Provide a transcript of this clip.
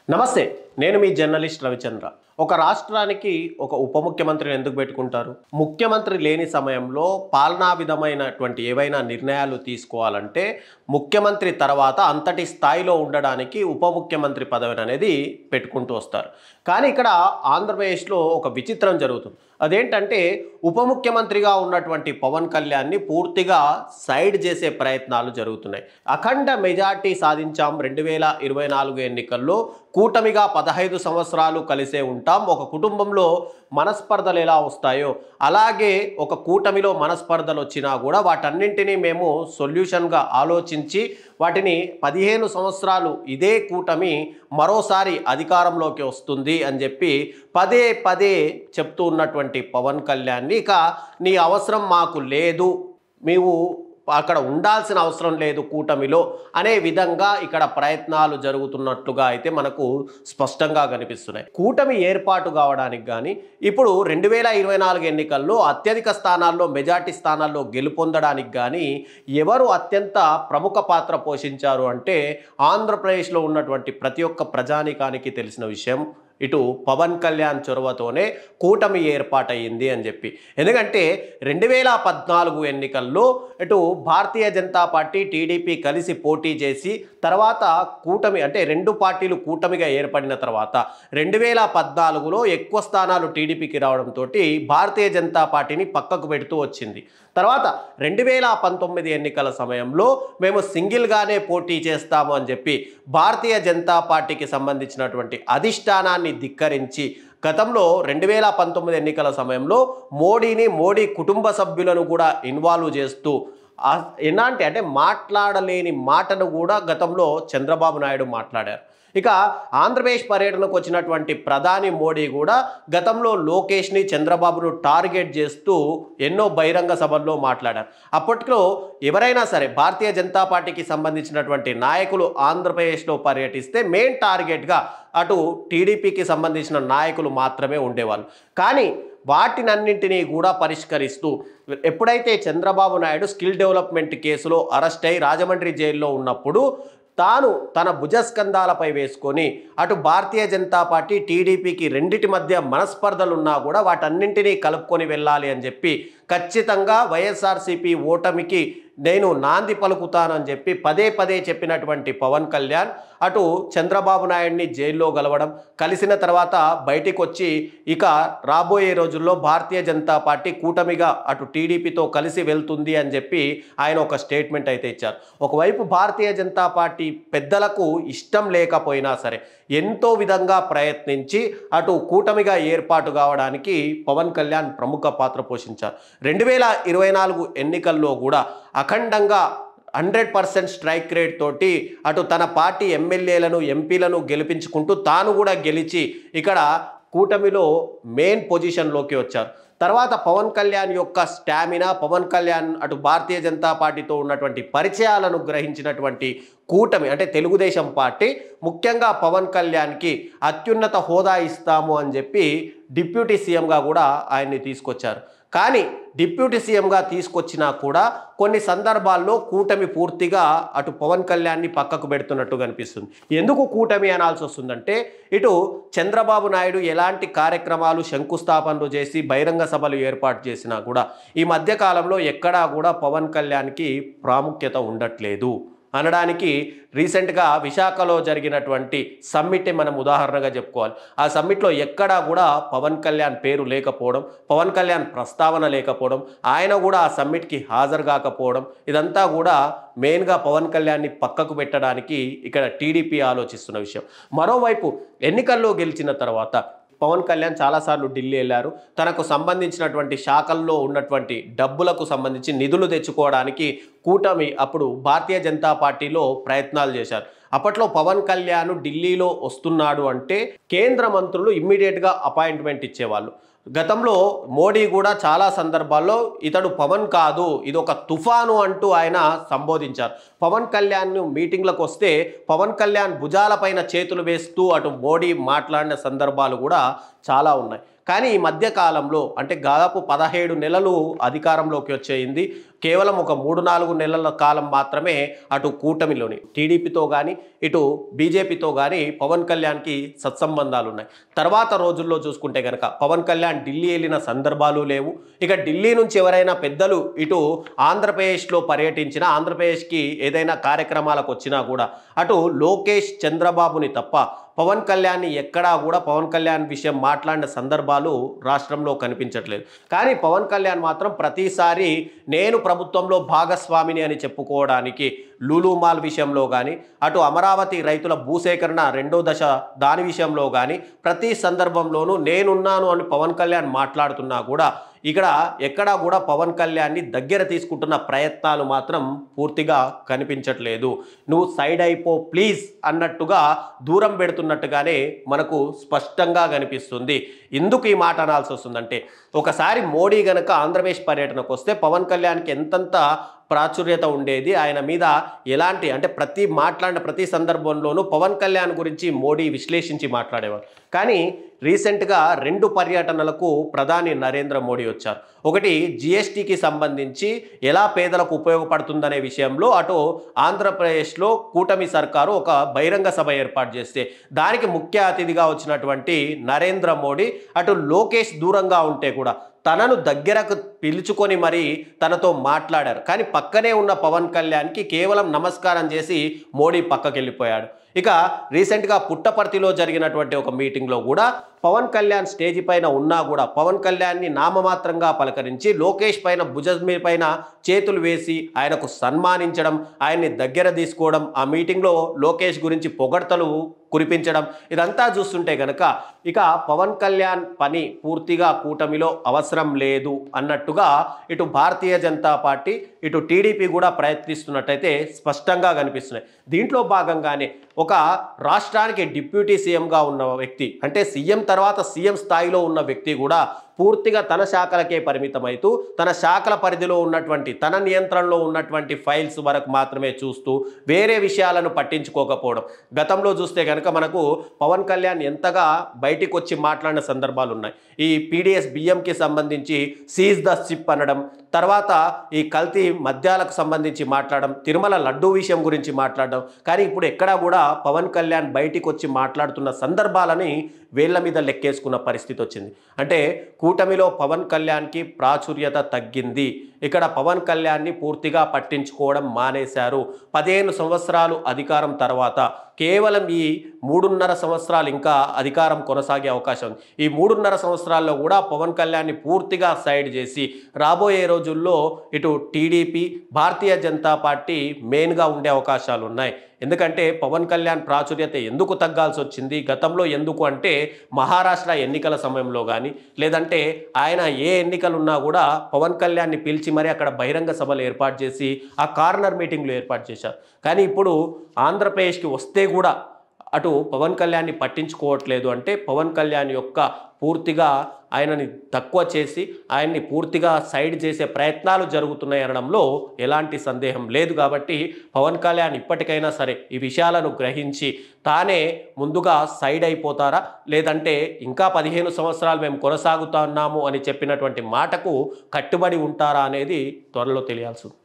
నమస్తే, నేను మీ జర్నలిస్ట్ రవిచంద్ర. ఒక రాష్ట్రానికి ఒక ఉప ముఖ్యమంత్రిని ఎందుకు పెట్టుకుంటారు? ముఖ్యమంత్రి లేని సమయంలో పాలనా విధమైనటువంటి ఏవైనా నిర్ణయాలు తీసుకోవాలంటే ముఖ్యమంత్రి తర్వాత అంతటి స్థాయిలో ఉండడానికి ఉప ముఖ్యమంత్రి పదవి అనేది పెట్టుకుంటూ వస్తారు. కానీ ఇక్కడ ఆంధ్రప్రదేశ్లో ఒక విచిత్రం జరుగుతుంది. అదేంటంటే ఉప ముఖ్యమంత్రిగా ఉన్నటువంటి పవన్ కళ్యాణ్ని పూర్తిగా సైడ్ చేసే ప్రయత్నాలు జరుగుతున్నాయి. అఖండ మెజార్టీ సాధించాం 2024 ఎన్నికల్లో, కూటమిగా 15 సంవత్సరాలు కలిసే ఉంటాం. ఒక కుటుంబంలో మనస్పర్ధలు ఎలా వస్తాయో అలాగే ఒక కూటమిలో మనస్పర్ధలు వచ్చినా కూడా వాటన్నింటినీ మేము సొల్యూషన్గా ఆలోచించి వాటిని 15 సంవత్సరాలు ఇదే కూటమి మరోసారి అధికారంలోకి వస్తుంది అని చెప్పి పదే పదే చెప్తూ ఉన్నటువంటి పవన్ కళ్యాణ్ని ఇక నీ అవసరం మాకు లేదు, నీవు అక్కడ ఉండాల్సిన అవసరం లేదు కూటమిలో అనే విధంగా ఇక్కడ ప్రయత్నాలు జరుగుతున్నట్లుగా అయితే మనకు స్పష్టంగా కనిపిస్తున్నాయి. కూటమి ఏర్పాటు కావడానికి కానీ ఇప్పుడు 2024 ఎన్నికల్లో అత్యధిక స్థానాల్లో మెజార్టీ స్థానాల్లో గెలుపొందడానికి కానీ ఎవరు అత్యంత ప్రముఖ పాత్ర పోషించారు అంటే ఆంధ్రప్రదేశ్లో ఉన్నటువంటి ప్రతి ఒక్క ప్రజానికానికి తెలిసిన విషయం, ఇటు పవన్ కళ్యాణ్ చొరవతోనే కూటమి ఏర్పాటయ్యింది అని చెప్పి. ఎందుకంటే 2014 ఎన్నికల్లో ఇటు భారతీయ జనతా పార్టీ టీడీపీ కలిసి పోటీ చేసి తర్వాత కూటమి అంటే రెండు పార్టీలు కూటమిగా ఏర్పడిన తర్వాత 2014లో ఎక్కువ స్థానాలు టీడీపీకి రావడంతో భారతీయ జనతా పార్టీని పక్కకు పెడుతూ వచ్చింది. తర్వాత 2019 ఎన్నికల సమయంలో మేము సింగిల్గానే పోటీ చేస్తాము అని చెప్పి భారతీయ జనతా పార్టీకి సంబంధించినటువంటి అధిష్టానాన్ని ధిక్కరించి గతంలో 2019 ఎన్నికల సమయంలో మోడీ కుటుంబ సభ్యులను కూడా ఇన్వాల్వ్ చేస్తూ ఎలాంటి అంటే మాట్లాడలేని మాటను కూడా గతంలో చంద్రబాబు నాయుడు మాట్లాడారు. ఇక ఆంధ్రప్రదేశ్ పర్యటనకు వచ్చినటువంటి ప్రధాని మోడీ కూడా గతంలో లోకేష్ని చంద్రబాబును టార్గెట్ చేస్తూ ఎన్నో బహిరంగ సభల్లో మాట్లాడారు. అప్పట్లో ఎవరైనా సరే భారతీయ జనతా పార్టీకి సంబంధించినటువంటి నాయకులు ఆంధ్రప్రదేశ్లో పర్యటిస్తే మెయిన్ టార్గెట్గా అటు టీడీపీకి సంబంధించిన నాయకులు మాత్రమే ఉండేవాళ్ళు. కానీ వాటినన్నింటినీ కూడా పరిష్కరిస్తూ ఎప్పుడైతే చంద్రబాబు నాయుడు స్కిల్ డెవలప్మెంట్ కేసులో అరెస్ట్ అయి రాజమండ్రి జైల్లో ఉన్నప్పుడు తాను తన భుజస్కంధాలపై వేసుకొని అటు భారతీయ జనతా పార్టీ టీడీపీకి రెండిటి మధ్య మనస్పర్ధలు ఉన్నా కూడా వాటన్నింటినీ కలుపుకొని వెళ్ళాలి అని చెప్పి ఖచ్చితంగా వైఎస్ఆర్సీపీ ఓటమికి నేను నాంది పలుకుతానని చెప్పి పదే పదే చెప్పినటువంటి పవన్ కళ్యాణ్ అటు చంద్రబాబు నాయుడిని జైల్లో గలవడం, కలిసిన తర్వాత బయటికి వచ్చి ఇక రాబోయే రోజుల్లో భారతీయ జనతా పార్టీ కూటమిగా అటు టీడీపీతో కలిసి వెళ్తుంది అని చెప్పి ఆయన ఒక స్టేట్మెంట్ అయితే ఇచ్చారు. ఒకవైపు భారతీయ జనతా పార్టీ పెద్దలకు ఇష్టం లేకపోయినా సరే ఎంతో విధంగా ప్రయత్నించి అటు కూటమిగా ఏర్పాటు కావడానికి పవన్ కళ్యాణ్ ప్రముఖ పాత్ర పోషించారు. 2024 ఎన్నికల్లో కూడా అఖండంగా 100% స్ట్రైక్ రేట్ తోటి అటు తన పార్టీ ఎమ్మెల్యేలను ఎంపీలను గెలిపించుకుంటూ తాను కూడా గెలిచి ఇక్కడ కూటమిలో మెయిన్ పొజిషన్లోకి వచ్చారు. తర్వాత పవన్ కళ్యాణ్ యొక్క స్టామినా, పవన్ కళ్యాణ్ అటు భారతీయ జనతా పార్టీతో ఉన్నటువంటి పరిచయాలను గ్రహించినటువంటి కూటమి అంటే తెలుగుదేశం పార్టీ ముఖ్యంగా పవన్ కళ్యాణ్కి అత్యున్నత హోదా ఇస్తాము అని చెప్పి డిప్యూటీ సీఎంగా కూడా ఆయన్ని తీసుకొచ్చారు. కానీ డిప్యూటీ సీఎంగా తీసుకొచ్చినా కూడా కొన్ని సందర్భాల్లో కూటమి పూర్తిగా అటు పవన్ కళ్యాణ్ని పక్కకు పెడుతున్నట్టు కనిపిస్తుంది. ఎందుకు కూటమి అనాల్సి వస్తుందంటే ఇటు చంద్రబాబు నాయుడు ఎలాంటి కార్యక్రమాలు శంకుస్థాపనలు చేసి బహిరంగ సభలు ఏర్పాటు చేసినా కూడా ఈ మధ్యకాలంలో ఎక్కడా కూడా పవన్ కళ్యాణ్కి ప్రాముఖ్యత ఉండట్లేదు అనడానికి రీసెంట్గా విశాఖలో జరిగినటువంటి సమ్మిట్ని మనం ఉదాహరణగా చెప్పుకోవాలి. ఆ సమ్మిట్లో ఎక్కడా కూడా పవన్ కళ్యాణ్ పేరు లేకపోవడం, పవన్ కళ్యాణ్ ప్రస్తావన లేకపోవడం, ఆయన కూడా ఆ సమ్మిట్కి హాజరు కాకపోవడం, ఇదంతా కూడా మెయిన్గా పవన్ కళ్యాణ్ని పక్కకు పెట్టడానికి ఇక్కడ టీడీపీ ఆలోచిస్తున్న విషయం. మరోవైపు ఎన్నికల్లో గెలిచిన తర్వాత పవన్ కళ్యాణ్ చాలాసార్లు ఢిల్లీ వెళ్ళారు. తనకు సంబంధించినటువంటి శాఖల్లో ఉన్నటువంటి డబ్బులకు సంబంధించి నిధులు తెచ్చుకోవడానికి కూటమి అప్పుడు భారతీయ జనతా పార్టీలో ప్రయత్నాలు చేశారు. అప్పట్లో పవన్ కళ్యాణ్ ఢిల్లీలో వస్తున్నాడు అంటే కేంద్ర మంత్రులు ఇమ్మీడియట్గా అపాయింట్మెంట్ ఇచ్చేవాళ్ళు. గతంలో మోడీ కూడా చాలా సందర్భాల్లో ఇతడు పవన్ కాదు, ఇది ఒక తుఫాను అంటూ ఆయన సంబోధించారు. పవన్ కళ్యాణ్ మీటింగ్లకు వస్తే పవన్ కళ్యాణ్ భుజాలపైన చేతులు వేస్తూ అటు మోడీ మాట్లాడిన సందర్భాలు కూడా చాలా ఉన్నాయి. కానీ ఈ మధ్య కాలంలో అంటే దాదాపు 17 నెలలు అధికారంలోకి వచ్చేయింది. కేవలం ఒక 3-4 నెలల కాలం మాత్రమే అటు కూటమిలోని టీడీపీతో కానీ ఇటు బీజేపీతో కానీ పవన్ కళ్యాణ్కి సత్సంబంధాలు ఉన్నాయి. తర్వాత రోజుల్లో చూసుకుంటే కనుక పవన్ కళ్యాణ్ ఢిల్లీ వెళ్ళిన సందర్భాలు లేవు. ఇక ఢిల్లీ నుంచి ఎవరైనా పెద్దలు ఇటు ఆంధ్రప్రదేశ్లో పర్యటించినా, ఆంధ్రప్రదేశ్కి ఏదైనా కార్యక్రమాలకు వచ్చినా కూడా అటు లోకేష్ చంద్రబాబుని తప్ప పవన్ కళ్యాణ్ని ఎక్కడా కూడా పవన్ కళ్యాణ్ విషయం మాట్లాడిన సందర్భాలు రాష్ట్రంలో కనిపించట్లేదు. కానీ పవన్ కళ్యాణ్ మాత్రం ప్రతిసారి నేను ప్రభుత్వంలో భాగస్వామిని అని చెప్పుకోవడానికి లూలు మాల్ విషయంలో కానీ అటు అమరావతి రైతుల భూసేకరణ 2వ దశ దాని విషయంలో కానీ ప్రతి సందర్భంలోనూ నేనున్నాను అని పవన్ కళ్యాణ్ మాట్లాడుతున్నా కూడా ఇక్కడ ఎక్కడా కూడా పవన్ కళ్యాణ్ని దగ్గర తీసుకుంటున్న ప్రయత్నాలు మాత్రం పూర్తిగా కనిపించట్లేదు. నువ్వు సైడ్ అయిపో ప్లీజ్ అన్నట్టుగా దూరం పెడుతున్నట్టుగానే మనకు స్పష్టంగా కనిపిస్తుంది. ఎందుకు ఈ మాట అనాల్సి వస్తుందంటే ఒకసారి మోడీ గనక ఆంధ్రప్రదేశ్ పర్యటనకు వస్తే పవన్ కళ్యాణ్కి ఎంతంత ప్రాచుర్యత ఉండేది, ఆయన మీద ఎలాంటి అంటే మాట్లాడిన ప్రతి సందర్భంలోనూ పవన్ కళ్యాణ్ గురించి మోడీ విశ్లేషించి మాట్లాడేవారు. కానీ రీసెంట్గా 2 పర్యటనలకు ప్రధాని నరేంద్ర మోడీ వచ్చారు. ఒకటి జిఎస్టీకి సంబంధించి ఎలా పేదలకు ఉపయోగపడుతుందనే విషయంలో అటు ఆంధ్రప్రదేశ్లో కూటమి సర్కారు ఒక బహిరంగ సభ ఏర్పాటు చేస్తే దానికి ముఖ్య అతిథిగా వచ్చినటువంటి నరేంద్ర మోడీ అటు లోకేష్ దూరంగా ఉంటే కూడా తనను దగ్గరకు పిలుచుకొని మరి తనతో మాట్లాడారు. కానీ పక్కనే ఉన్న పవన్ కళ్యాణ్కి కేవలం నమస్కారం చేసి మోడీ పక్కకి వెళ్ళిపోయాడు. ఇక రీసెంట్గా పుట్టపర్తిలో జరిగినటువంటి ఒక మీటింగ్లో కూడా పవన్ కళ్యాణ్ స్టేజి పైన ఉన్నా కూడా పవన్ కళ్యాణ్ని నామమాత్రంగా పలకరించి లోకేష్ పైన భుజం పైన చేతులు వేసి ఆయనకు సన్మానించడం, ఆయన్ని దగ్గర తీసుకోవడం, ఆ మీటింగ్లో లోకేష్ గురించి పొగడ్తలు కురిపించడం, ఇదంతా చూస్తుంటే కనుక ఇక పవన్ కళ్యాణ్ పని పూర్తిగా కూటమిలో అవసరం లేదు అన్నట్టుగా ఇటు భారతీయ జనతా పార్టీ ఇటు టీడీపీ కూడా ప్రయత్నిస్తున్నట్టయితే స్పష్టంగా కనిపిస్తున్నాయి. దీంట్లో భాగంగానే ఒక రాష్ట్రానికి డిప్యూటీ సీఎంగా ఉన్న వ్యక్తి అంటే సీఎం తర్వాత సీఎం స్థాయిలో ఉన్న వ్యక్తి కూడా పూర్తిగా తన శాఖలకే పరిమితమైతూ తన శాఖల పరిధిలో ఉన్నటువంటి తన నియంత్రణలో ఉన్నటువంటి ఫైల్స్ వరకు మాత్రమే చూస్తూ వేరే విషయాలను పట్టించుకోకపోవడం. గతంలో చూస్తే కనుక మనకు పవన్ కళ్యాణ్ ఎంతగా బయటికి వచ్చి మాట్లాడిన సందర్భాలు ఉన్నాయి. ఈ పీడిఎస్ బియ్యంకి సంబంధించి సీజ్ ద షిప్ అనడం, తర్వాత ఈ కల్తీ మద్యాలకు సంబంధించి మాట్లాడడం, తిరుమల లడ్డూ విషయం గురించి మాట్లాడడం. కానీ ఇప్పుడు ఎక్కడా కూడా పవన్ కళ్యాణ్ బయటికి వచ్చి మాట్లాడుతున్న సందర్భాలని వేళ్ల మీద లెక్కేసుకున్న పరిస్థితి వచ్చింది. అంటే కూటమిలో పవన్ కళ్యాణ్కి ప్రాచుర్యత తగ్గింది. ఇక్కడ పవన్ కళ్యాణ్ని పూర్తిగా పట్టించుకోవడం మానేశారు. 15 సంవత్సరాలు అధికారం తర్వాత కేవలం ఈ 3.5 సంవత్సరాలు ఇంకా అధికారం కొనసాగే అవకాశం ఉంది. ఈ 3.5 సంవత్సరాల్లో కూడా పవన్ కళ్యాణ్ని పూర్తిగా సైడ్ చేసి రాబోయే రోజుల్లో ఇటు టీడీపీ భారతీయ జనతా పార్టీ మెయిన్గా ఉండే అవకాశాలు ఉన్నాయి. ఎందుకంటే పవన్ కళ్యాణ్ ప్రాచుర్యత ఎందుకు తగ్గాల్సి వచ్చింది గతంలో, ఎందుకు అంటే మహారాష్ట్ర ఎన్నికల సమయంలో కానీ లేదంటే ఆయన ఏ ఎన్నికలు ఉన్నా కూడా పవన్ కళ్యాణ్ని పిలిచి మరి అక్కడ బహిరంగ సభలు ఏర్పాటు చేసి ఆ కార్నర్ మీటింగ్లు ఏర్పాటు చేశారు. కానీ ఇప్పుడు ఆంధ్రప్రదేశ్కి వస్తే కూడా అటు పవన్ కళ్యాణ్ని పట్టించుకోవట్లేదు. అంటే పవన్ కళ్యాణ్ యొక్క పూర్తిగా ఆయనని తక్కువ చేసి ఆయన్ని పూర్తిగా సైడ్ చేసే ప్రయత్నాలు జరుగుతున్నాయి అనడంలో ఎలాంటి సందేహం లేదు. కాబట్టి పవన్ కళ్యాణ్ ఇప్పటికైనా సరే ఈ విషయాలను గ్రహించి తానే ముందుగా సైడ్ అయిపోతారా, లేదంటే ఇంకా 15 సంవత్సరాలు మేము కొనసాగుతున్నాము అని చెప్పినటువంటి మాటకు కట్టుబడి ఉంటారా అనేది త్వరలో తెలియాల్సి ఉంది.